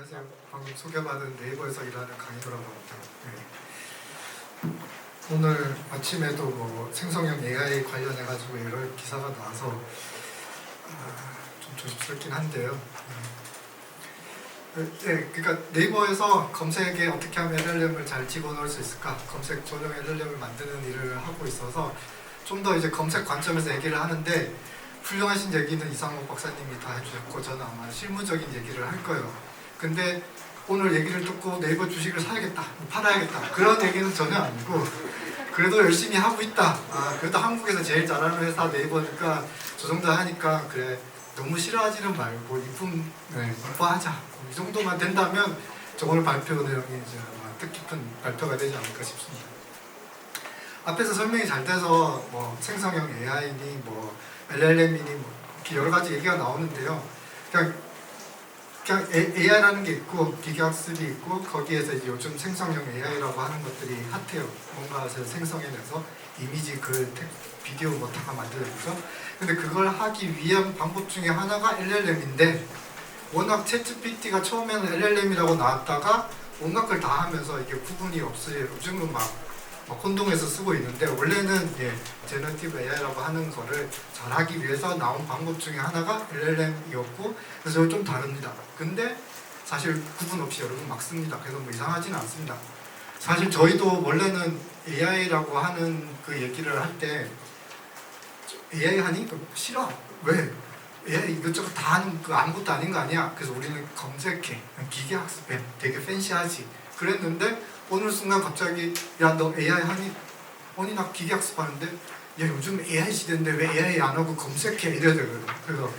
안녕하세요. 방금 소개받은 네이버에서 일하는 강희도라고 합니다. 네. 오늘 아침에도 뭐 생성형 AI 관련해가지고 여러 기사가 나와서 좀 조심스럽긴 한데요. 네, 그러니까 네이버에서 검색에 어떻게 하면 LLM을 잘 집어넣을 수 있을까? 검색 전용 LLM을 만드는 일을 하고 있어서 좀 더 이제 검색 관점에서 얘기를 하는데 훌륭하신 얘기는 이상록 박사님이 다 해주셨고 저는 아마 실무적인 얘기를 할 거예요. 근데 오늘 얘기를 듣고 네이버 주식을 사야겠다, 팔아야겠다 그런 얘기는 전혀 아니고 그래도 열심히 하고 있다. 그래도 한국에서 제일 잘하는 회사 네이버니까 저 정도 하니까 그래 너무 싫어하지는 말고 이뻐하자. 이 정도만 된다면 저 오늘 발표 내용이 이제 아마 뜻깊은 발표가 되지 않을까 싶습니다. 앞에서 설명이 잘 돼서 뭐 생성형 AI니 뭐 LLM이니 뭐 이렇게 여러 가지 얘기가 나오는데요. 그냥 AI라는 게 있고 기계학습이 있고 거기에서 이제 요즘 생성형 AI라고 하는 것들이 핫해요. 뭔가를 생성해내서 이미지, 글, 비디오 뭐 다 만들어내죠. 근데 그걸 하기 위한 방법 중에 하나가 LLM인데 워낙 챗GPT가 처음에는 LLM이라고 나왔다가 온갖 걸 다 하면서 이게 구분이 없어요. 요즘은 막 혼동해서 쓰고 있는데 원래는 제너티브 AI라고 하는 거를 잘하기 위해서 나온 방법 중에 하나가 LLM이었고 그래서 좀 다릅니다. 근데 사실 구분 없이 여러분 막 씁니다. 그래서 뭐 이상하지는 않습니다. 사실 저희도 원래는 AI라고 하는 그 얘기를 할 때 AI 하니? 싫어. 왜? AI 이것저것 다 하는 그 아무것도 아닌 거 아니야? 그래서 우리는 검색해. 기계학습해. 되게 팬시하지. 그랬는데 어느 순간 갑자기 야 너 AI 하니? 아니 나 기계학습하는데 야 요즘 AI 시대인데 왜 AI 안 하고 검색해? 이래야 되거든요. 그래서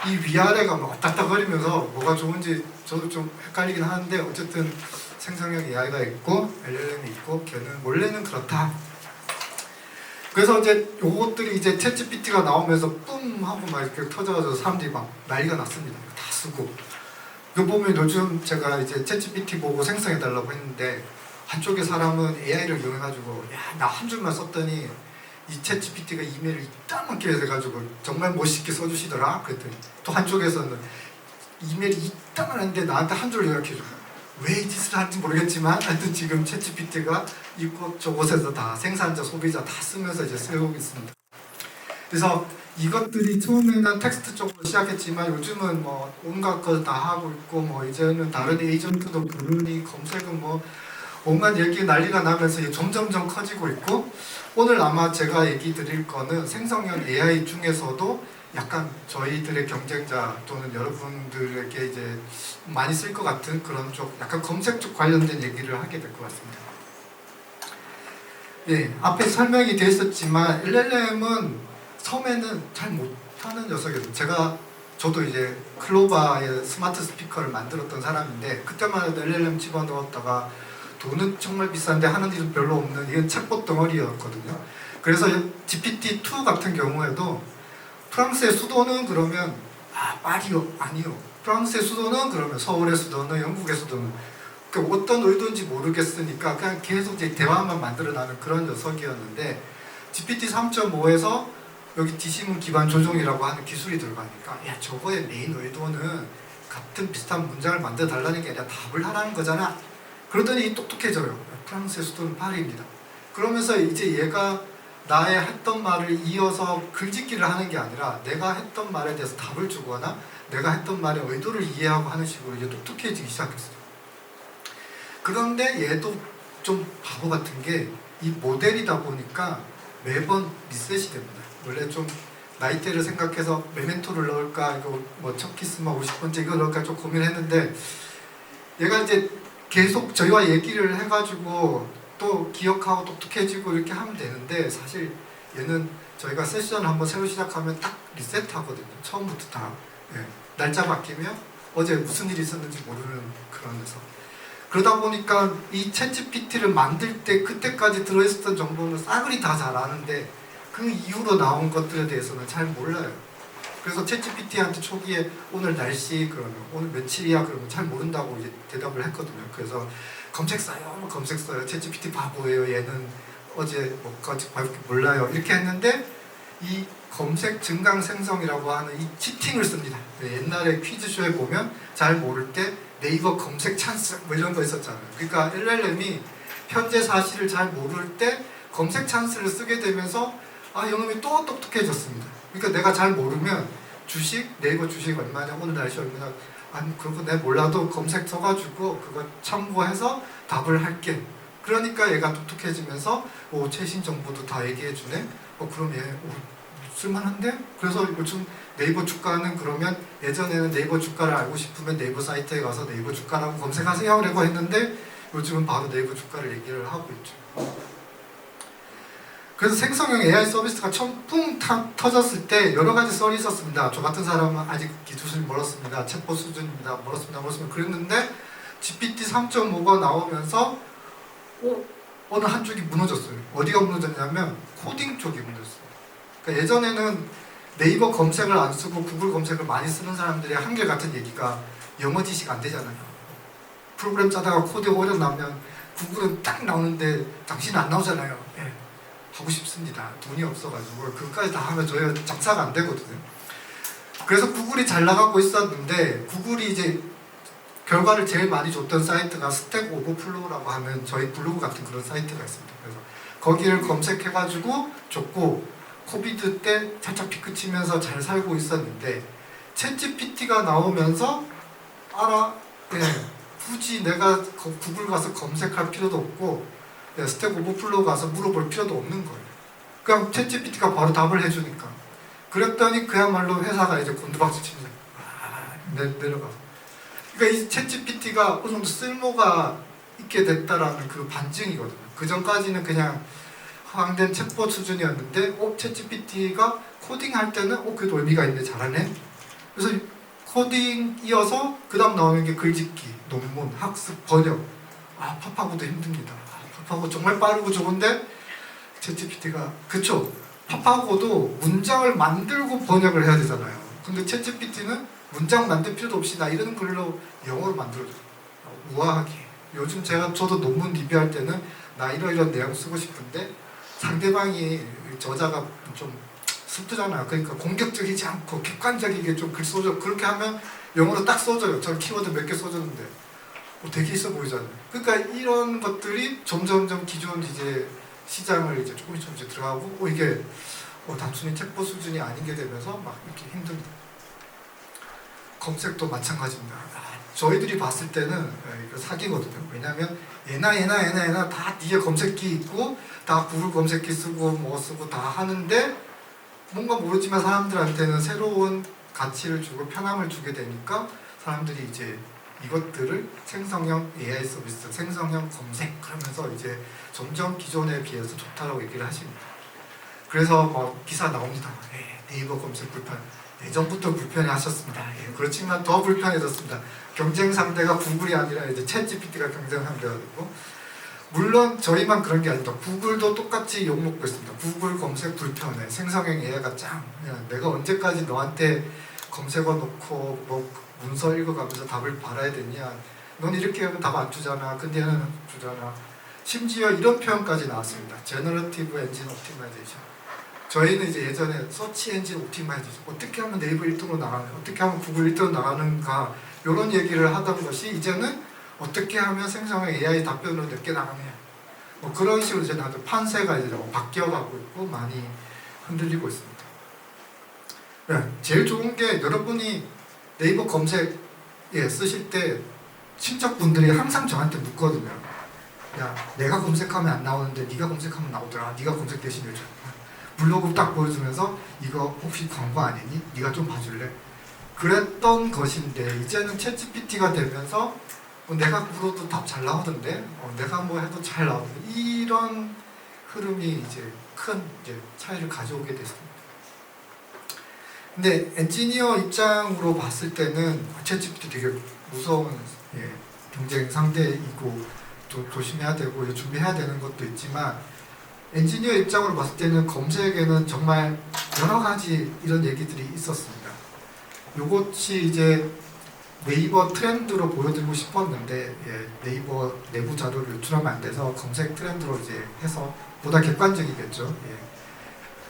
이 위아래가 막 왔다 갔다 거리면서 뭐가 좋은지 저도 좀 헷갈리긴 하는데 어쨌든 생성형 AI가 있고 LLM이 있고 걔는 원래는 그렇다. 그래서 이제 요것들이 이제 챗GPT가 나오면서 뿜 하고 막 이렇게 터져서 사람들이 막 난리가 났습니다. 다 쓰고. 이거 보면 요즘 제가 이제 챗GPT 보고 생성해달라고 했는데 한쪽의 사람은 AI를 이용해가지고 야 나 한 줄만 썼더니 이 챗GPT가 이메일을 이따만게 해가지고 정말 멋있게 써주시더라 그랬더니 또 한쪽에서는 이메일이 이따만한데 나한테 한 줄 요약해줘. 왜 이 짓을 하는지 모르겠지만 하여튼 지금 챗GPT가 이곳 저곳에서 다 생산자 소비자 다 쓰면서 이제 쓰고 있습니다. 그래서 이것들이 처음에는 텍스트 쪽으로 시작했지만 요즘은 뭐 온갖 걸 다 하고 있고 뭐 이제는 다른 에이전트도 부르니 검색은 뭐 온갖 얘기 난리가 나면서 점점점 커지고 있고 오늘 아마 제가 얘기 드릴 거는 생성형 AI 중에서도 약간 저희들의 경쟁자 또는 여러분들에게 이제 많이 쓸 것 같은 그런 쪽 약간 검색 쪽 관련된 얘기를 하게 될 것 같습니다. 예, 앞에 설명이 되어 있었지만 LLM은 처음에는 잘 못하는 녀석이었어요. 저도 이제 클로바의 스마트 스피커를 만들었던 사람인데 그때만 해도 LLM 집어넣었다가 돈은 정말 비싼데 하는 일은 별로 없는 이건 챗봇 덩어리였거든요. 그래서 GPT-2 같은 경우에도 프랑스의 수도는 그러면 파리요? 아니요. 프랑스의 수도는 그러면 서울의 수도는 영국의 수도는 그러니까 어떤 의도인지 모르겠으니까 그냥 계속 이제 대화만 만들어나는 그런 녀석이었는데 GPT 3.5에서 여기 디시문 기반 조종이라고 하는 기술이 들어가니까 야 저거의 메인 의도는 같은 비슷한 문장을 만들어 달라는 게 아니라 답을 하라는 거잖아. 그러더니 똑똑해져요. 프랑스의 수도는 파리입니다. 그러면서 이제 얘가 나의 했던 말을 이어서 글짓기를 하는 게 아니라 내가 했던 말에 대해서 답을 주거나 내가 했던 말의 의도를 이해하고 하는 식으로 이제 똑똑해지기 시작했어요. 그런데 얘도 좀 바보 같은 게 이 모델이다 보니까 매번 리셋이 됩니다. 원래 좀 나이대를 생각해서 메멘토를 넣을까 이거 뭐 첫 키스만 50번째 이거 넣을까 좀 고민했는데 얘가 이제 계속 저희와 얘기를 해가지고 또 기억하고 똑똑해지고 이렇게 하면 되는데 사실 얘는 저희가 세션을 한번 새로 시작하면 딱 리셋하거든요. 처음부터 다. 날짜 바뀌면 어제 무슨 일이 있었는지 모르는 그런 녀석. 그러다 보니까 이 챗GPT를 만들 때 그때까지 들어있었던 정보는 싸그리 다 잘 아는데 그 이후로 나온 것들에 대해서는 잘 몰라요. 그래서 챗GPT한테 초기에 오늘 날씨 그러면 오늘 며칠이야 그러면 잘 모른다고 이제 대답을 했거든요. 그래서 검색 써요. 검색 써요. 챗GPT 바보예요. 얘는 어제 뭐까지 몰라요. 이렇게 했는데 이 검색 증강 생성이라고 하는 이 치팅을 씁니다. 옛날에 퀴즈쇼에 보면 잘 모를 때 네이버 검색 찬스 뭐 이런 거 있었잖아요. 그러니까 LLM이 현재 사실을 잘 모를 때 검색 찬스를 쓰게 되면서 아, 이놈이 또 똑똑해졌습니다. 그러니까 내가 잘 모르면 주식, 네이버 주식 얼마냐, 오늘 날씨 얼마냐, 아니 그거 내가 몰라도 검색 써가지고 그거 참고해서 답을 할게. 그러니까 얘가 똑똑해지면서 최신 정보도 다 얘기해주네. 그럼 얘 쓸만한데? 그래서 요즘 네이버 주가는 그러면 예전에는 네이버 주가를 알고 싶으면 네이버 사이트에 가서 네이버 주가라고 검색하세요 라고 했는데 요즘은 바로 네이버 주가를 얘기를 하고 있죠. 그래서 생성형 AI 서비스가 처음 뿡 터졌을 때 여러 가지 썰이 있었습니다. 저 같은 사람은 아직 기술이 멀었습니다. 챗봇 수준입니다. 멀었습니다. 그랬는데 GPT 3.5가 나오면서 어느 한쪽이 무너졌어요. 어디가 무너졌냐면 코딩 쪽이 무너졌어요. 그러니까 예전에는 네이버 검색을 안 쓰고 구글 검색을 많이 쓰는 사람들의 한결같은 얘기가 영어 지식 안 되잖아요. 프로그램 짜다가 코드 오류 나면 구글은 딱 나오는데 당신은 안 나오잖아요. 예. 하고 싶습니다. 돈이 없어가지고 그것까지 다 하면 저희가 장사가 안 되거든요. 그래서 구글이 잘 나가고 있었는데 구글이 이제 결과를 제일 많이 줬던 사이트가 스택 오버플로우라고 하는 저희 블로그 같은 그런 사이트가 있습니다. 그래서 거기를 검색해가지고 줬고 코비드 때 살짝 피크 치면서 잘 살고 있었는데 챗GPT가 나오면서 굳이 내가 구글 가서 검색할 필요도 없고 스택 오버플로우 가서 물어볼 필요도 없는 거예요. 그냥 챗GPT가 바로 답을 해주니까. 그랬더니 그야말로 회사가 이제 곤두박질 칩니다. 내려가. 그러니까 이 챗GPT가 어느 정도 쓸모가 있게 됐다라는 그 반증이거든요. 그 전까지는 그냥 허황된 챗봇 수준이었는데 챗GPT가 코딩할 때는 그래도 의미가 있네, 잘하네. 그래서 코딩 이어서 그 다음 나오는 게 글짓기, 논문, 학습, 번역. 팝하고도 힘듭니다. 팝하고 정말 빠르고 좋은데 챗GPT가 그쵸? 팝하고도 문장을 만들고 번역을 해야 되잖아요. 근데 챗GPT는 문장 만들 필요도 없이 나 이런 글로 영어로 만들어줘요. 우아하게. 요즘 저도 논문 리뷰할 때는 나 이런 내용 쓰고 싶은데 상대방이 저자가 좀 슬프잖아요. 그러니까 공격적이지 않고 객관적이게 좀 글 써줘. 그렇게 하면 영어로 딱 써줘요. 저 키워드 몇 개 써줬는데 되게 있어 보이잖아요. 그러니까 이런 것들이 점점점 기존 이제 시장을 이제 조금씩 들어가고 이게 단순히 챗봇 수준이 아닌 게 되면서 막 이렇게 힘듭니다. 검색도 마찬가지입니다. 저희들이 봤을 때는 이거 사기거든요. 왜냐하면 얘나 다 뒤에 검색기 있고 다 구글 검색기 쓰고 뭐 쓰고 다 하는데 뭔가 모르지만 사람들한테는 새로운 가치를 주고 편함을 주게 되니까 사람들이 이제 이것들을 생성형 AI 서비스, 생성형 검색 그러면서 이제 점점 기존에 비해서 좋다라고 얘기를 하십니다. 그래서 뭐 기사 나옵니다. 네이버 검색 불편. 예전부터 불편해하셨습니다. 그렇지만 더 불편해졌습니다. 경쟁 상대가 구글이 아니라 이제 챗GPT가 경쟁 상대가 되고 물론 저희만 그런 게 아닙니다. 구글도 똑같이 욕먹고 있습니다. 구글 검색 불편해. 생성형 AI가 짱. 내가 언제까지 너한테 검색어 놓고 뭐 문서 읽어가면서 답을 받아야 되냐. 넌 이렇게 하면 답 안 주잖아. 근데 얘는 주잖아. 심지어 이런 표현까지 나왔습니다. 제너러티브 엔진 옵티마이제이션. 저희는 이제 예전에 서치 엔진 옵티마이제이션 어떻게 하면 네이버 1등으로 나가는가 어떻게 하면 구글 1등으로 나가는가 이런 얘기를 하던 것이 이제는 어떻게 하면 생성형 AI 답변으로 늦게 나가느냐 뭐 그런 식으로 이제 나도 판세가 이제 바뀌어가고 있고 많이 흔들리고 있습니다. 제일 좋은 게 여러분이 네이버 검색에 쓰실 때 친척분들이 항상 저한테 묻거든요. 야, 내가 검색하면 안 나오는데 네가 검색하면 나오더라. 네가 검색 대신 해줘. 블로그 딱 보여주면서 이거 혹시 광고 아니니? 네가 좀 봐줄래? 그랬던 것인데 이제는 챗GPT가 되면서 내가 물어도 답 잘 나오던데 내가 뭐 해도 잘 나오던데 이런 흐름이 이제 큰 차이를 가져오게 됐습니다. 근데 엔지니어 입장으로 봤을 때는 챗GPT 되게 무서운 경쟁 상대이고 조심해야 되고 준비해야 되는 것도 있지만 엔지니어 입장으로 봤을 때는 검색에는 정말 여러 가지 이런 얘기들이 있었습니다. 이것이 이제 네이버 트렌드로 보여드리고 싶었는데 네이버 내부 자료를 유출하면 안 돼서 검색 트렌드로 이제 해서 보다 객관적이겠죠.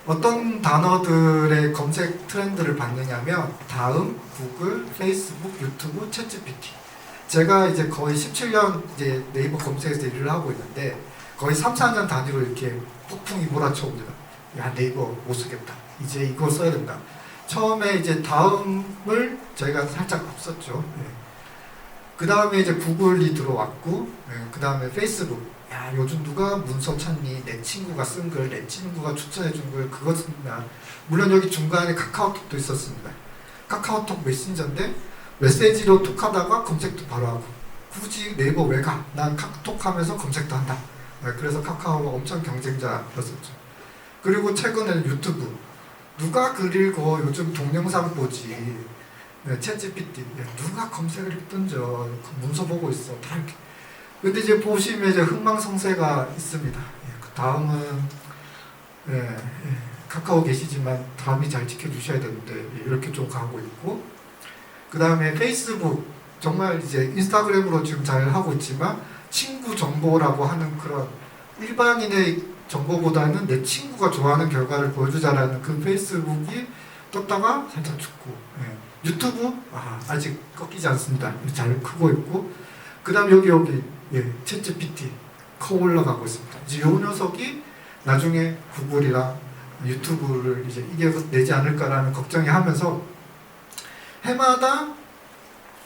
어떤 단어들의 검색 트렌드를 봤느냐면 다음, 구글, 페이스북, 유튜브, 챗GPT. 제가 이제 거의 17년 이제 네이버 검색에서 일을 하고 있는데 거의 3, 4년 단위로 이렇게 폭풍이 몰아쳐옵니다. 야, 네이버 못 쓰겠다. 이제 이거 써야 된다. 처음에 이제 다음을 저희가 살짝 앞섰죠. 그 다음에 이제 구글이 들어왔고, 그 다음에 페이스북. 야, 요즘 누가 문서 찾니? 내 친구가 쓴 글, 내 친구가 추천해준 글, 그거 쓴다. 물론 여기 중간에 카카오톡도 있었습니다. 카카오톡 메신저인데 메시지로 톡하다가 검색도 바로 하고, 굳이 네이버 왜 가? 난 카톡 하면서 검색도 한다. 그래서 카카오가 엄청 경쟁자였었죠. 그리고 최근에는 유튜브. 누가 글 읽어? 요즘 동영상 보지. 챗GPT. 누가 검색을 읽든죠. 문서 보고 있어. 다 이렇게. 근데 이제 보시면 이제 흥망성쇠가 있습니다. 그 다음은 카카오 계시지만 다음이 잘 지켜주셔야 되는데 이렇게 좀 가고 있고, 그 다음에 페이스북 정말 이제 인스타그램으로 지금 잘 하고 있지만 친구 정보라고 하는 그런 일반인의 정보보다는 내 친구가 좋아하는 결과를 보여주자라는 그 페이스북이 떴다가 살짝 죽고, 유튜브 아직 꺾이지 않습니다. 잘 크고 있고, 그 다음 여기 챗GPT 커 올라가고 있습니다. 이제 요 녀석이 나중에 구글이랑 유튜브를 이제 이겨내지 않을까라는 걱정이 하면서 해마다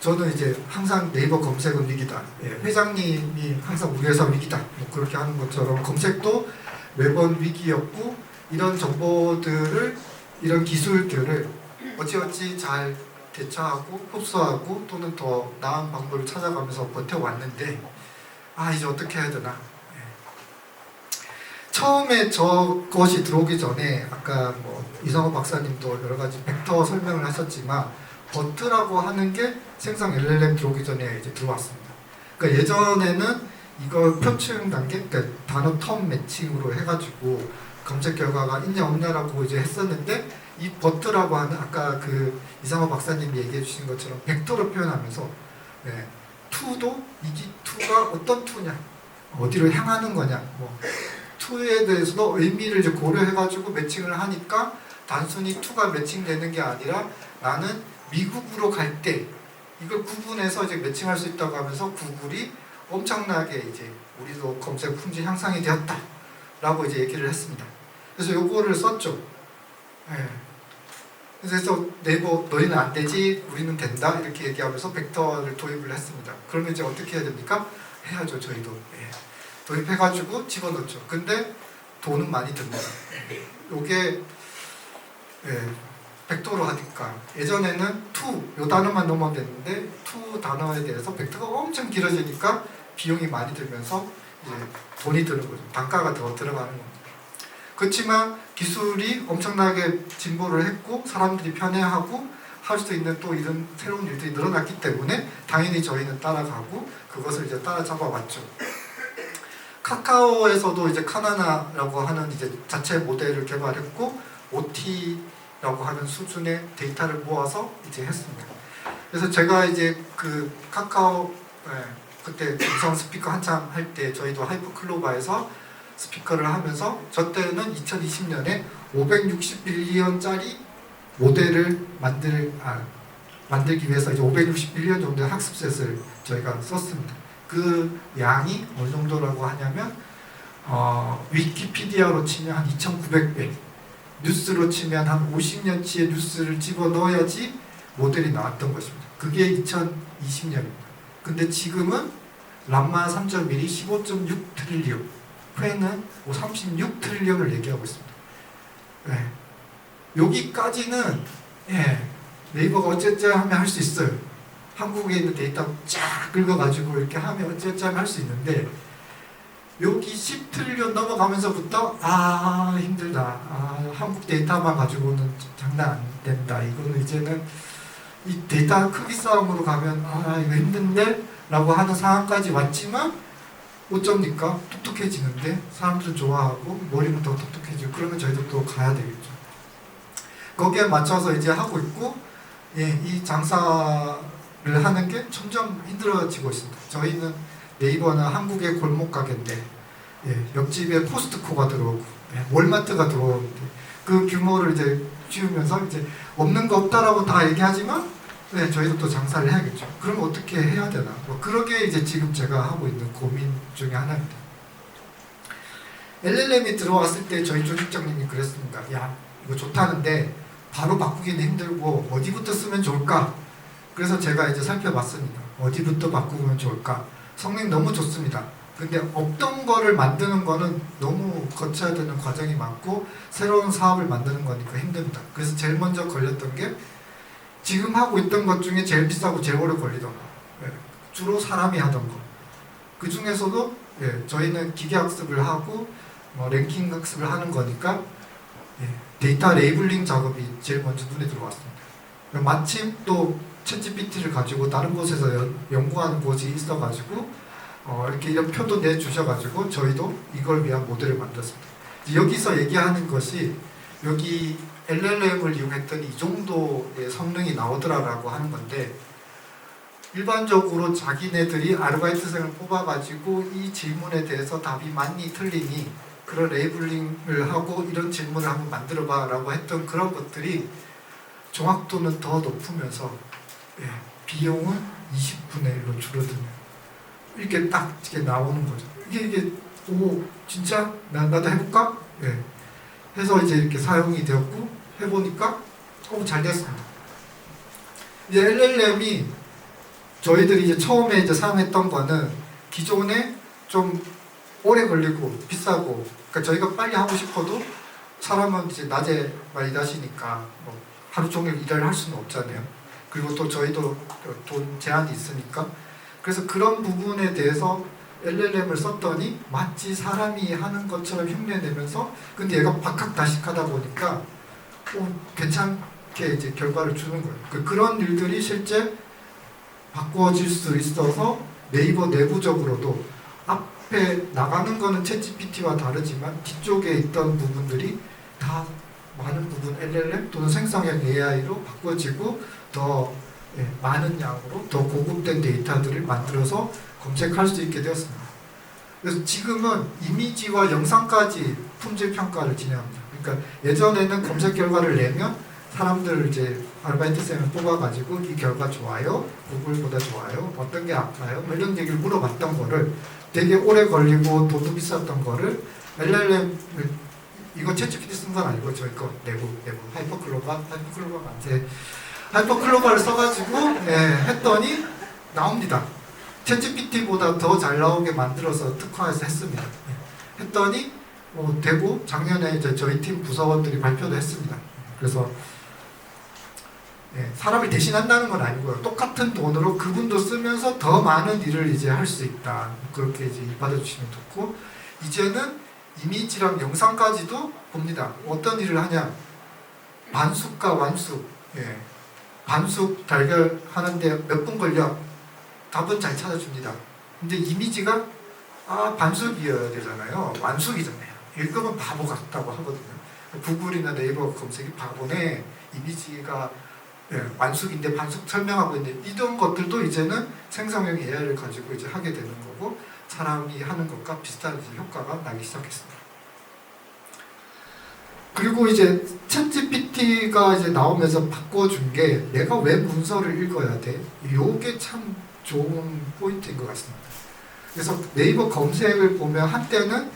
저는 이제 항상 네이버 검색은 위기다. 회장님이 항상 우리 회사 위기다. 뭐 그렇게 하는 것처럼 검색도 매번 위기였고, 이런 정보들을, 이런 기술들을 어찌어찌 잘 대처하고 흡수하고 또는 더 나은 방법을 찾아가면서 버텨왔는데, 이제 어떻게 해야 되나. 처음에 저것이 들어오기 전에 아까 뭐 이성호 박사님도 여러 가지 벡터 설명을 하셨지만 버트라고 하는 게 생성 LLM 들어오기 전에 이제 들어왔습니다. 그러니까 예전에는 이걸 표층 단계, 그러니까 단어 텀 매칭으로 해가지고 검색 결과가 있냐 없냐라고 이제 했었는데, 이 버트라고 하는 아까 그 이상호 박사님이 얘기해 주신 것처럼 벡터로 표현하면서 투도 이게 투가 어떤 투냐, 어디로 향하는 거냐, 뭐 투에 대해서도 의미를 이제 고려해가지고 매칭을 하니까 단순히 투가 매칭되는 게 아니라 나는 미국으로 갈 때 이걸 구분해서 이제 매칭할 수 있다고 하면서 구글이 엄청나게 이제 우리도 검색 품질 향상이 되었다라고 이제 얘기를 했습니다. 그래서 요거를 썼죠. 그래서 네이버 너희는 안 되지, 우리는 된다 이렇게 얘기하면서 벡터를 도입을 했습니다. 그러면 이제 어떻게 해야 됩니까? 해야죠. 저희도 도입해가지고 집어넣죠. 근데 돈은 많이 듭니다. 요게 벡터로 하니까 예전에는 to 요 단어만 넣으면 됐는데 to 단어에 대해서 벡터가 엄청 길어지니까 비용이 많이 들면서 이제 돈이 드는 거죠. 단가가 더 들어가는 겁니다. 그렇지만 기술이 엄청나게 진보를 했고 사람들이 편해하고 할 수 있는 또 이런 새로운 일들이 늘어났기 때문에 당연히 저희는 따라가고 그것을 이제 따라잡아 왔죠. 카카오에서도 이제 카나나라고 하는 이제 자체 모델을 개발했고 OT라고 하는 수준의 데이터를 모아서 이제 했습니다. 그래서 제가 이제 그 카카오 그때 음성 스피커 한창 할 때 저희도 하이퍼클로바에서 스피커를 하면서 저 때는 2020년에 561년짜리 모델을 만들기 위해서 이제 561년 정도의 학습셋을 저희가 썼습니다. 그 양이 어느 정도라고 하냐면 위키피디아로 치면 한 2,900배, 뉴스로 치면 한 50년치의 뉴스를 집어넣어야지 모델이 나왔던 것입니다. 그게 2020년입니다. 근데 지금은 람마 3.1이 15.6 트릴리언, 회는 36 트릴리언을 얘기하고 있습니다. 여기까지는 네이버가 어쨌든 하면 할 수 있어요. 한국에 있는 데이터 쫙 긁어가지고 이렇게 하면 어쨌든 할 수 있는데 여기 10 트릴리언 넘어가면서부터 힘들다. 한국 데이터만 가지고는 장난 안 된다. 이거는 이제는 이 데이터 크기 싸움으로 가면 이거 힘든데 라고 하는 상황까지 왔지만 어쩝니까? 똑똑해지는데 사람들은 좋아하고 머리는 더 똑똑해지고 그러면 저희도 또 가야 되겠죠. 거기에 맞춰서 이제 하고 있고 이 장사를 하는 게 점점 힘들어지고 있습니다. 저희는 네이버는 한국의 골목 가게인데 옆집에 코스트코가 들어오고 월마트가 들어오는데 그 규모를 이제 쥐우면서 이제 없는 거 없다라고 다 얘기하지만 네, 저희도 또 장사를 해야겠죠. 그럼 어떻게 해야 되나? 뭐 그러게 이제 지금 제가 하고 있는 고민 중에 하나입니다. LLM이 들어왔을 때 저희 조직장님이 그랬습니다. 야, 이거 좋다는데 바로 바꾸기는 힘들고 어디부터 쓰면 좋을까? 그래서 제가 이제 살펴봤습니다. 어디부터 바꾸면 좋을까? 성능 너무 좋습니다. 근데 없던 거를 만드는 거는 너무 거쳐야 되는 과정이 많고 새로운 사업을 만드는 거니까 힘듭니다. 그래서 제일 먼저 걸렸던 게 지금 하고 있던 것 중에 제일 비싸고 제일 오래 걸리던 거. 예, 주로 사람이 하던 거. 그 중에서도 예, 저희는 기계학습을 하고 랭킹 학습을 하는 거니까 예, 데이터 레이블링 작업이 제일 먼저 눈에 들어왔습니다. 마침 또 챗GPT를 가지고 다른 곳에서 연구하는 곳이 있어가지고 이렇게 이런 표도 내주셔가지고 저희도 이걸 위한 모델을 만들었습니다. 여기서 얘기하는 것이 여기 LLM을 이용했더니 이 정도의 성능이 나오더라라고 하는 건데 일반적으로 자기네들이 아르바이트생을 뽑아가지고 이 질문에 대해서 답이 맞니 틀리니 그런 레이블링을 하고 이런 질문을 한번 만들어봐 라고 했던 그런 것들이 정확도는 더 높으면서 예, 비용은 20분의 1로 줄어드는 이렇게 딱 이렇게 나오는 거죠. 이게 오 진짜 나도 해볼까? 예. 해서 이제 이렇게 사용이 되었고 해보니까 잘 됐습니다. 이제 LLM이 저희들이 이제 처음에 이제 사용했던 거는 기존에 좀 오래 걸리고 비싸고 그러니까 저희가 빨리 하고 싶어도 사람은 이제 낮에 많이 일하시니까 뭐 하루 종일 일을 할 수는 없잖아요. 그리고 또 저희도 돈 제한이 있으니까 그래서 그런 부분에 대해서 LLM을 썼더니 마치 사람이 하는 것처럼 흉내내면서 근데 얘가 박학다식하다 보니까 괜찮게 이제 결과를 주는 거예요. 그런 일들이 실제 바꿔질 수 있어서 네이버 내부적으로도 앞에 나가는 거는 챗GPT와 다르지만 뒤쪽에 있던 부분들이 다 많은 부분 LLM 또는 생성형 AI로 바꿔지고 더 많은 양으로 더 고급된 데이터들을 만들어서 검색할 수 있게 되었습니다. 그래서 지금은 이미지와 영상까지 품질 평가를 진행합니다. 그러니까 예전에는 검색 결과를 내면 사람들 이제 아르바이트생을 뽑아가지고 이 결과 좋아요, 구글보다 좋아요, 어떤 게 아파요, 뭐 이런 얘기를 물어봤던 거를 되게 오래 걸리고 돈도 비쌌던 거를 LLM 이거 챗GPT 쓴 건 아니고 저희 거 내부 하이퍼클로바 만세 하이퍼클로바를 써가지고 했더니 나옵니다. 챗GPT보다 더 잘 나오게 만들어서 특화해서 했습니다. 했더니 되고 작년에 이제 저희 팀 부서원들이 발표도 했습니다. 그래서 사람을 대신한다는 건 아니고요. 똑같은 돈으로 그분도 쓰면서 더 많은 일을 이제 할 수 있다. 그렇게 이제 받아주시면 좋고 이제는 이미지랑 영상까지도 봅니다. 어떤 일을 하냐? 반숙과 완숙. 반숙 달걀하는데 몇 분 걸려? 답은 잘 찾아줍니다. 근데 이미지가 반숙이어야 되잖아요. 완숙이잖아요. 읽으면 바보 같다고 하거든요. 구글이나 네이버 검색이 바보네. 이미지가 완숙인데 반숙 설명하고 있는데 이런 것들도 이제는 생성형 AI를 가지고 이제 하게 되는 거고 사람이 하는 것과 비슷한 효과가 나기 시작했습니다. 그리고 이제 챗GPT가 이제 나오면서 바꿔준 게 내가 왜 문서를 읽어야 돼? 이게 참 좋은 포인트인 것 같습니다. 그래서 네이버 검색을 보면 한때는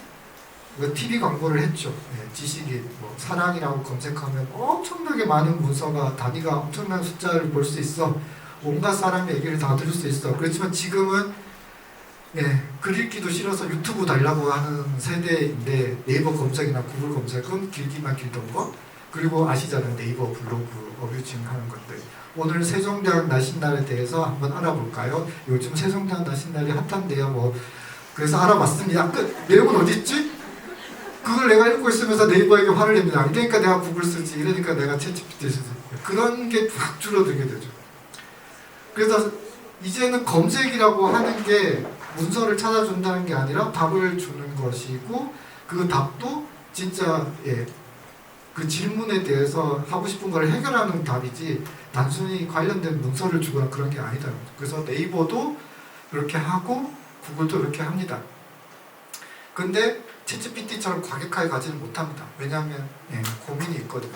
TV 광고를 했죠. 지식인, 사랑이라고 검색하면 엄청나게 많은 문서가 단위가 엄청난 숫자를 볼 수 있어. 온갖 사람의 얘기를 다 들을 수 있어. 그렇지만 지금은 글 읽기도 싫어서 유튜브 달라고 하는 세대인데 네이버 검색이나 구글 검색은 길기만 길던 거 그리고 아시잖아요. 네이버 블로그 어뷰징 하는 것들. 오늘 세종대왕 나신날에 대해서 한번 알아볼까요? 요즘 세종대왕 나신날이 핫한데요. 그래서 알아봤습니다. 내용은 어디 있지? 그걸 내가 읽고 있으면서 네이버에게 화를 냅니다. 그러니까 내가 구글 쓰지. 이러니까 내가 챗GPT 쓰지. 그런 게 확 줄어들게 되죠. 그래서 이제는 검색이라고 하는 게 문서를 찾아준다는 게 아니라 답을 주는 것이고 그 답도 진짜 그 질문에 대해서 하고 싶은 걸 해결하는 답이지 단순히 관련된 문서를 주거나 그런 게 아니다. 그래서 네이버도 그렇게 하고 구글도 그렇게 합니다. 근데 챗GPT처럼 과격하게 가지는 못합니다. 왜냐하면 고민이 있거든요.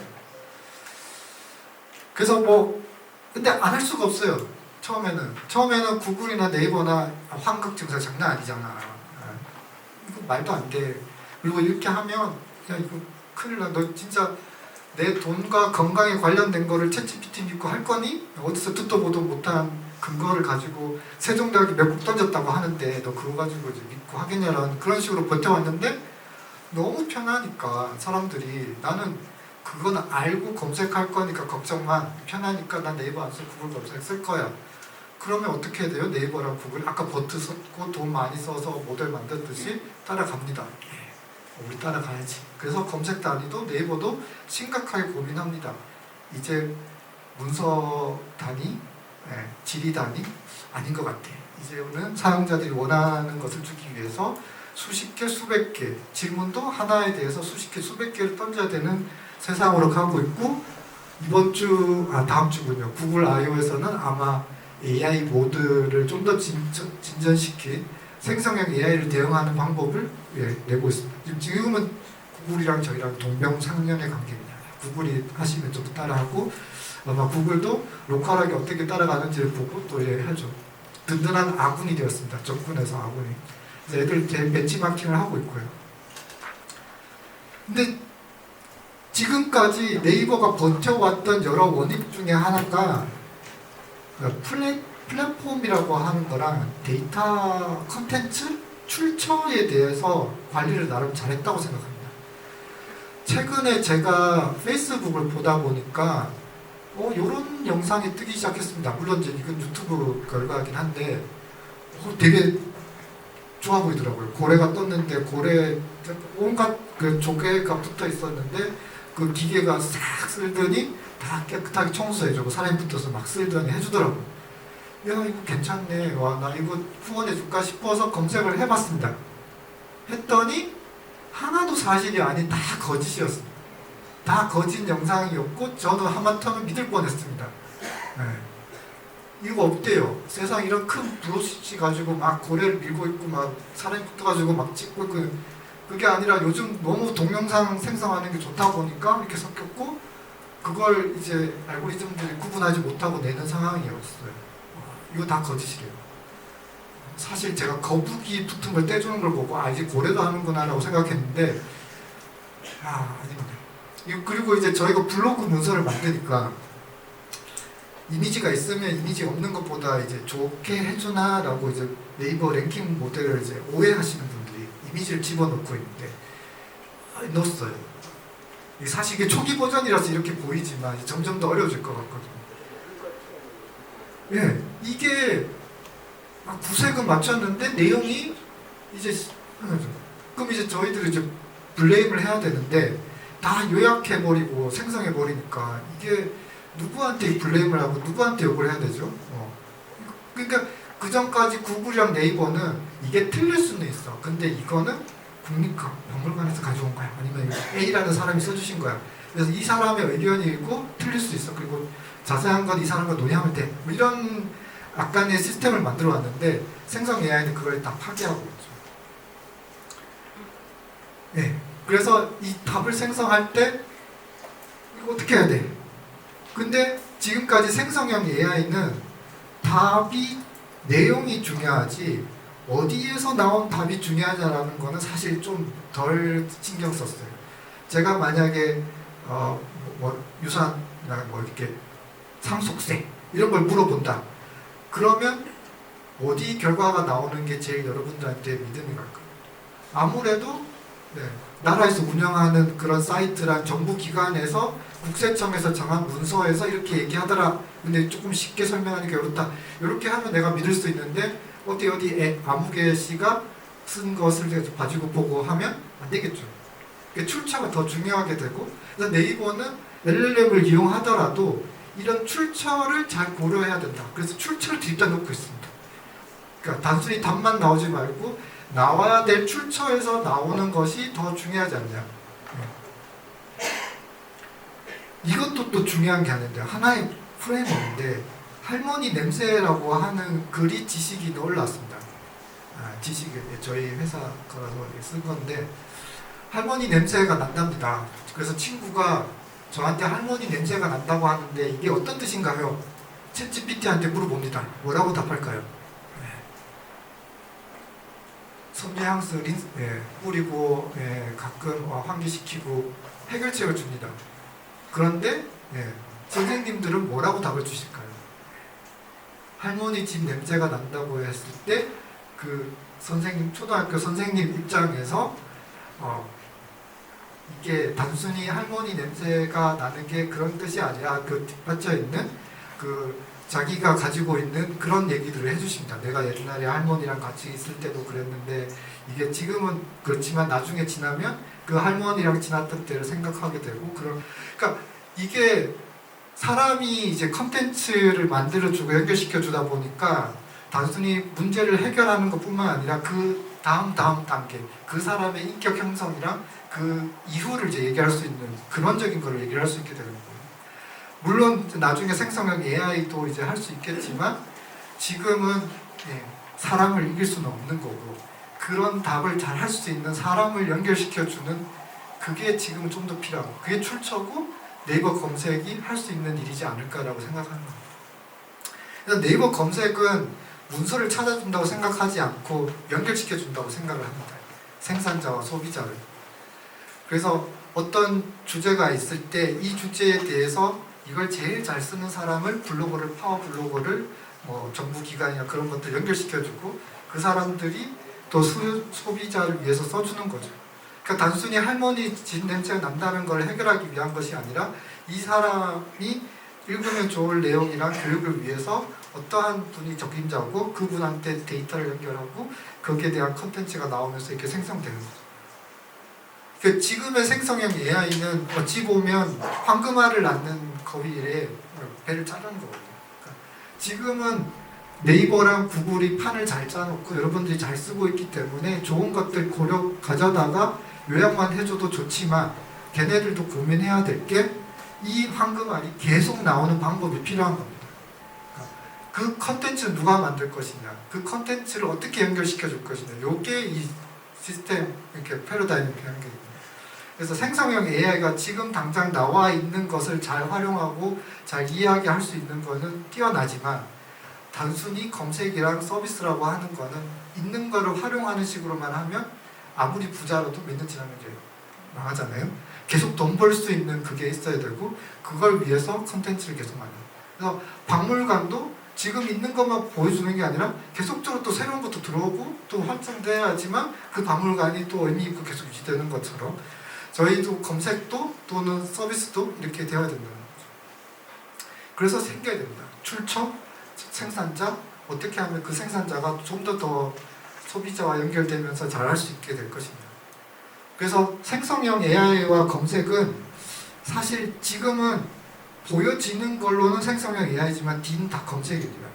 그래서 근데 안 할 수가 없어요. 처음에는 구글이나 네이버나 환각 증사 장난 아니잖아. 이거 말도 안 돼. 그리고 이렇게 하면 야 이거 큰일 나. 너 진짜 내 돈과 건강에 관련된 거를 챗GPT 믿고 할 거니? 어디서 듣도 보도 못한 근거를 가지고 세종대학이 몇 국 던졌다고 하는데 너 그거 가지고 이제 믿고 하겠냐라는 그런 식으로 버텨왔는데 너무 편하니까 사람들이 나는 그건 알고 검색할 거니까 걱정만 편하니까 난 네이버 안 쓰고 구글 검색 쓸 거야. 그러면 어떻게 해야 돼요? 네이버랑 구글 아까 버트 썼고 돈 많이 써서 모델 만들듯이 따라갑니다. 우리 따라가야지. 그래서 검색 단위도 네이버도 심각하게 고민합니다. 이제 문서 단위, 지리 단위 아닌 것 같아. 이제는 사용자들이 원하는 것을 주기 위해서 수십 개, 수백 개 질문도 하나에 대해서 수십 개, 수백 개를 던져야 되는 세상으로 가고 있고 다음 주군요. 구글 I/O에서는 아마 AI 모드를 좀 더 진전시킨 생성형 AI를 대응하는 방법을 내고 있습니다. 지금은 구글이랑 저희랑 동병상련의 관계입니다. 구글이 하시면 좀 따라하고 아마 구글도 로컬하게 어떻게 따라가는지를 보고 또 하죠. 든든한 아군이 되었습니다. 적군에서 아군이. 그래서 애들 벤치마킹을 하고 있고요. 근데 지금까지 네이버가 버텨왔던 여러 원인 중에 하나가 플랫폼이라고 하는 거랑 데이터 컨텐츠 출처에 대해서 관리를 나름 잘했다고 생각합니다. 최근에 제가 페이스북을 보다 보니까 이런 영상이 뜨기 시작했습니다. 물론 이제 이건 유튜브 결과이긴 한데 되게 좋아 보이더라고요. 고래가 떴는데 고래 온갖 그 조개가 붙어 있었는데 그 기계가 싹 쓸더니 다 깨끗하게 청소해주고 사람이 붙어서 막 쓸더니 해주더라고요. 야 이거 괜찮네. 와 나 이거 후원해줄까 싶어서 검색을 해봤습니다. 했더니 하나도 사실이 아닌 다 거짓이었습니다. 다 거짓 영상이었고 저는 하마터면 믿을 뻔했습니다. 이거 없대요. 세상 이런 큰 브로시 가지고 막 고래를 밀고 있고 막 사람이 붙어가지고 막 찍고 그게 아니라 요즘 너무 동영상 생성하는 게 좋다 보니까 이렇게 섞였고 그걸 이제 알고리즘들이 구분하지 못하고 내는 상황이었어요. 이거 다 거짓이래요. 사실 제가 거북이 붙은 걸 떼주는 걸 보고 이제 고래도 하는구나 라고 생각했는데 아닙니다. 그리고 이제 저희가 블로그 문서를 만드니까 이미지가 있으면 이미지 없는 것보다 이제 좋게 해주나 라고 이제 네이버 랭킹 모델을 이제 오해하시는 분들이 이미지를 집어넣고 있는데 넣었어요. 사실 이게 초기 버전이라서 이렇게 보이지만 점점 더 어려워질 것 같거든요. 이게 구색은 맞췄는데 내용이 이제 그럼 이제 저희들이 이제 블레임을 해야 되는데 다 요약해버리고 생성해버리니까 이게 누구한테 블레임을 하고 누구한테 욕을 해야 되죠? 그러니까 그 전까지 구글이랑 네이버는 이게 틀릴 수는 있어. 근데 이거는 국립박물관에서 가져온 거야. 아니면 A라는 사람이 써주신 거야. 그래서 이 사람의 의견이고 틀릴 수 있어. 그리고 자세한 건 이 사람과 논의하면 돼. 뭐 이런 약간의 시스템을 만들어 왔는데 생성 AI는 그걸 다 파괴하고 있죠. 그래서 이 답을 생성할 때 이거 어떻게 해야 돼? 근데 지금까지 생성형 AI는 답이 내용이 중요하지 어디에서 나온 답이 중요하냐라는 거는 사실 좀 덜 신경 썼어요. 제가 만약에 유산이나 이렇게 상속세 이런 걸 물어본다. 그러면 어디 결과가 나오는 게 제일 여러분들한테 믿음이 갈까요? 아무래도 나라에서 운영하는 그런 사이트랑 정부기관에서 국세청에서 정한 문서에서 이렇게 얘기하더라. 근데 조금 쉽게 설명하니까 이렇다. 이렇게 하면 내가 믿을 수 있는데 어디 아무개 씨가 쓴 것을 가지고 보고 하면 안 되겠죠. 출처가 더 중요하게 되고 그래서 네이버는 LLM을 이용하더라도 이런 출처를 잘 고려해야 된다. 그래서 출처를 뒤집어 놓고 있습니다. 그러니까 단순히 답만 나오지 말고 나와야 될 출처에서 나오는 것이 더 중요하지 않냐. 이것도 또 중요한 게 아닌데 하나의 프레임인데 할머니 냄새라고 하는 글이 지식이 올라왔습니다. 지식에 저희 회사 거라서 쓴 건데 할머니 냄새가 난답니다. 그래서 친구가 저한테 할머니 냄새가 난다고 하는데 이게 어떤 뜻인가요? 챗GPT한테 물어봅니다. 뭐라고 답할까요? 섬유향수 뿌리고 가끔 환기시키고 해결책을 줍니다. 그런데 선생님들은 뭐라고 답을 주실까요? 할머니 집 냄새가 난다고 했을 때 그 선생님, 초등학교 선생님 입장에서 이게 단순히 할머니 냄새가 나는 게 그런 뜻이 아니라 그 뒷받쳐 있는 그 자기가 가지고 있는 그런 얘기들을 해주십니다. 내가 옛날에 할머니랑 같이 있을 때도 그랬는데 이게 지금은 그렇지만 나중에 지나면 그 할머니랑 지났던 때를 생각하게 되고 그러니까 이게 사람이 이제 컨텐츠를 만들어주고 연결시켜주다 보니까 단순히 문제를 해결하는 것뿐만 아니라 그 다음 단계 그 사람의 인격 형성이랑 그 이후를 이제 얘기할 수 있는 근원적인 걸 얘기를 할 수 있게 되는 거예요. 물론 나중에 생성형 AI도 이제 할 수 있겠지만 지금은 사람을 이길 수는 없는 거고 그런 답을 잘 할 수 있는 사람을 연결시켜주는 그게 지금 좀 더 필요하고 그게 출처고 네이버 검색이 할 수 있는 일이지 않을까라고 생각하는 겁니다. 그래서 네이버 검색은 문서를 찾아준다고 생각하지 않고 연결시켜준다고 생각을 합니다. 생산자와 소비자를. 그래서 어떤 주제가 있을 때 이 주제에 대해서 이걸 제일 잘 쓰는 사람을 블로거를 파워 블로거를 정부 기관이나 그런 것들 연결시켜주고 그 사람들이 또 소비자를 위해서 써주는 거죠. 그러니까 단순히 할머니 집 냄새가 난다는 걸 해결하기 위한 것이 아니라 이 사람이 읽으면 좋을 내용이랑 교육을 위해서 어떠한 분이 적임자고 그분한테 데이터를 연결하고 거기에 대한 컨텐츠가 나오면서 이렇게 생성되는 거죠. 그 지금의 생성형 AI는 어찌 보면 황금알을 낳는 거위에 배를 자른 거거든요. 그러니까 지금은 네이버랑 구글이 판을 잘 짜놓고 여러분들이 잘 쓰고 있기 때문에 좋은 것들 가져다가 요약만 해줘도 좋지만 걔네들도 고민해야 될 게 이 황금알이 계속 나오는 방법이 필요한 겁니다. 그 컨텐츠는 누가 만들 것이냐, 그 컨텐츠를 어떻게 연결시켜 줄 것이냐, 요게 이 시스템 이렇게 패러다임이 필요한 게 있습니다. 그래서 생성형 AI가 지금 당장 나와 있는 것을 잘 활용하고 잘 이해하게 할 수 있는 거는 뛰어나지만 단순히 검색이랑 서비스라고 하는 거는 있는 거를 활용하는 식으로만 하면 아무리 부자라도 몇 년 지나면 이제 망하잖아요. 계속 돈 벌 수 있는 그게 있어야 되고 그걸 위해서 컨텐츠를 계속 만들어요. 그래서 박물관도 지금 있는 것만 보여주는 게 아니라 계속적으로 또 새로운 것도 들어오고 또 확장돼야지만 그 박물관이 또 의미 있고 계속 유지되는 것처럼 저희도 검색도 또는 서비스도 이렇게 되어야 된다는 거죠. 그래서 생겨야 됩니다. 출처, 생산자, 어떻게 하면 그 생산자가 좀 더 소비자와 연결되면서 잘할 수 있게 될 것입니다. 그래서 생성형 AI와 검색은 사실 지금은 보여지는 걸로는 생성형 AI지만 뒤는 다 검색입니다.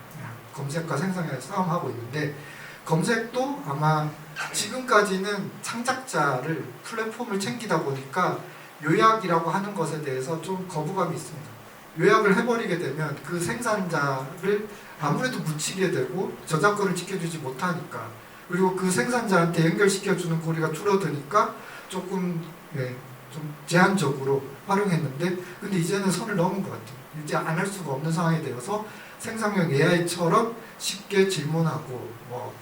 검색과 생성형이 싸움하고 있는데 검색도 아마 지금까지는 창작자를 플랫폼을 챙기다 보니까 요약이라고 하는 것에 대해서 좀 거부감이 있습니다. 요약을 해버리게 되면 그 생산자를 아무래도 묻히게 되고 저작권을 지켜주지 못하니까 그리고 그 생산자한테 연결시켜주는 고리가 줄어드니까 조금 좀 제한적으로 활용했는데 근데 이제는 선을 넘은 것 같아요. 이제 안 할 수가 없는 상황이 되어서 생성형 AI처럼 쉽게 질문하고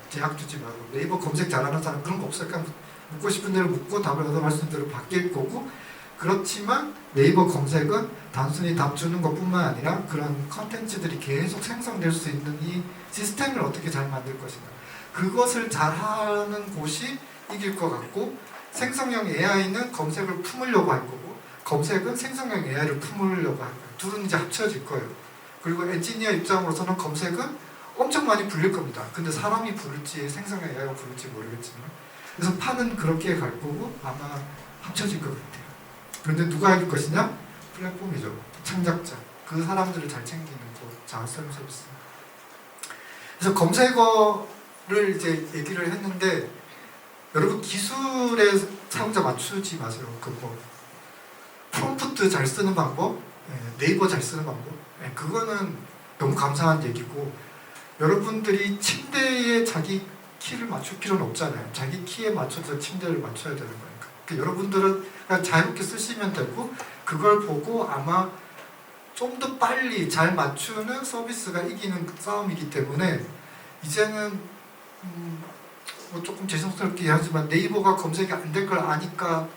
제약 주지 말고 네이버 검색 잘하는 사람 그런 거 없어요. 그냥 묻고 싶은 대로 묻고 답을 얻어 말씀 대로 바뀔 거고 그렇지만 네이버 검색은 단순히 답 주는 것뿐만 아니라 그런 컨텐츠들이 계속 생성될 수 있는 이 시스템을 어떻게 잘 만들 것인가 그것을 잘하는 곳이 이길 것 같고 생성형 AI는 검색을 품으려고 할 거고 검색은 생성형 AI를 품으려고 할 거예요. 둘은 이제 합쳐질 거예요. 그리고 엔지니어 입장으로서는 검색은 엄청 많이 불릴 겁니다. 근데 사람이 부를지 생성형 AI가 부를지 모르겠지만 그래서 판은 그렇게 갈 거고 아마 합쳐질 것 같아요. 그런데 누가 이길 것이냐? 플랫폼이죠. 창작자. 그 사람들을 잘 챙기는 자활성 서비스. 그래서 검색어를 이제 얘기를 했는데 여러분 기술에 사용자 맞추지 마세요. 프롬프트 잘 쓰는 방법, 네이버 잘 쓰는 방법, 그거는 너무 감사한 얘기고 여러분들이 침대에 자기 키를 맞출 필요는 없잖아요. 자기 키에 맞춰서 침대를 맞춰야 되는 거니까. 그러니까 여러분들은 그냥 자유롭게 쓰시면 되고 그걸 보고 아마 좀 더 빨리 잘 맞추는 서비스가 이기는 싸움이기 때문에 이제는 뭐 조금 죄송스럽게 하지만 네이버가 검색이 안 될 걸 아니까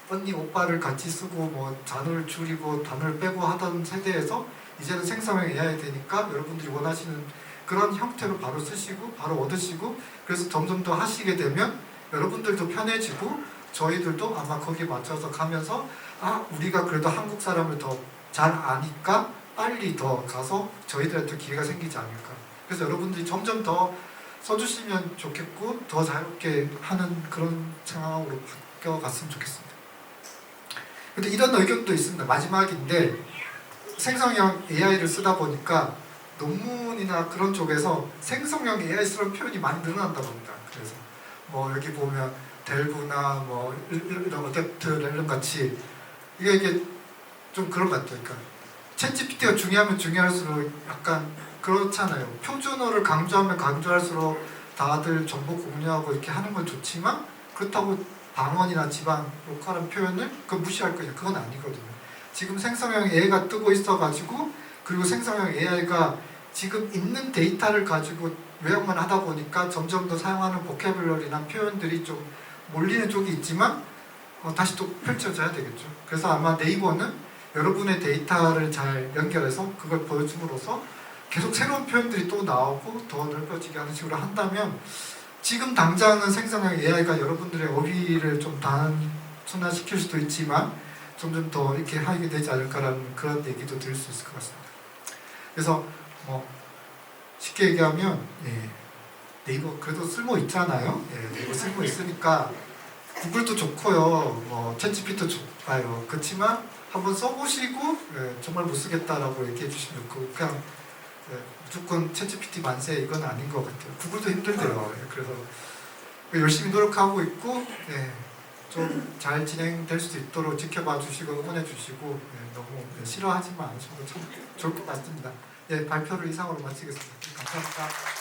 언니 오빠를 같이 쓰고 뭐 단어를 줄이고 단어를 빼고 하던 세대에서 이제는 생성형 AI 되니까 여러분들이 원하시는 그런 형태로 바로 쓰시고 바로 얻으시고 그래서 점점 더 하시게 되면 여러분들도 편해지고 저희들도 아마 거기에 맞춰서 가면서 아 우리가 그래도 한국 사람을 더 잘 아니까 빨리 더 가서 저희들한테 기회가 생기지 않을까. 그래서 여러분들이 점점 더 써주시면 좋겠고 더 자유롭게 하는 그런 상황으로 바뀌어갔으면 좋겠습니다. 근데 이런 의견도 있습니다. 마지막인데 생성형 AI를 쓰다 보니까 논문이나 그런 쪽에서 생성형 AI스러운 표현이 많이 늘어난다고 합니다. 그래서 뭐 여기 보면 델브나 뭐 이런 어댑트 렐름 같이 이게 좀 그런 것 같아요. 그러니까 챗GPT가 중요하면 중요할수록 약간 그렇잖아요. 표준어를 강조하면 강조할수록 다들 정보 공유하고 이렇게 하는 건 좋지만 그렇다고 방언이나 지방 로컬한 표현을 그 무시할 거냐 그건 아니거든요. 지금 생성형 AI가 뜨고 있어가지고 그리고 생성형 AI가 지금 있는 데이터를 가지고 외역만 하다 보니까 점점 더 사용하는 보캐블러리나 표현들이 좀 몰리는 쪽이 있지만 다시 또 펼쳐져야 되겠죠. 그래서 아마 네이버는 여러분의 데이터를 잘 연결해서 그걸 보여줌으로써 계속 새로운 표현들이 또 나오고 더 넓어지게 하는 식으로 한다면 지금 당장은 생성형 AI가 여러분들의 어휘를 좀 단순화시킬 수도 있지만 점점 더 이렇게 하게 되지 않을까라는 그런 얘기도 들을 수 있을 것 같습니다. 그래서 뭐 쉽게 얘기하면 네이버 그래도 쓸모 있잖아요. 네이버 쓸모 있으니까 구글도 좋고요. 뭐 챗GPT도 좋아요. 그렇지만 한번 써보시고 정말 못 쓰겠다라고 얘기해 주시면 좋고 그냥 무조건 챗GPT 만세 이건 아닌 것 같아요. 구글도 힘들대요. 그래서 열심히 노력하고 있고 좀 잘 진행될 수 있도록 지켜봐 주시고 응원해 주시고 너무 싫어하지만 않으셔도 참 좋을 것 같습니다. 발표를 이상으로 마치겠습니다. 감사합니다.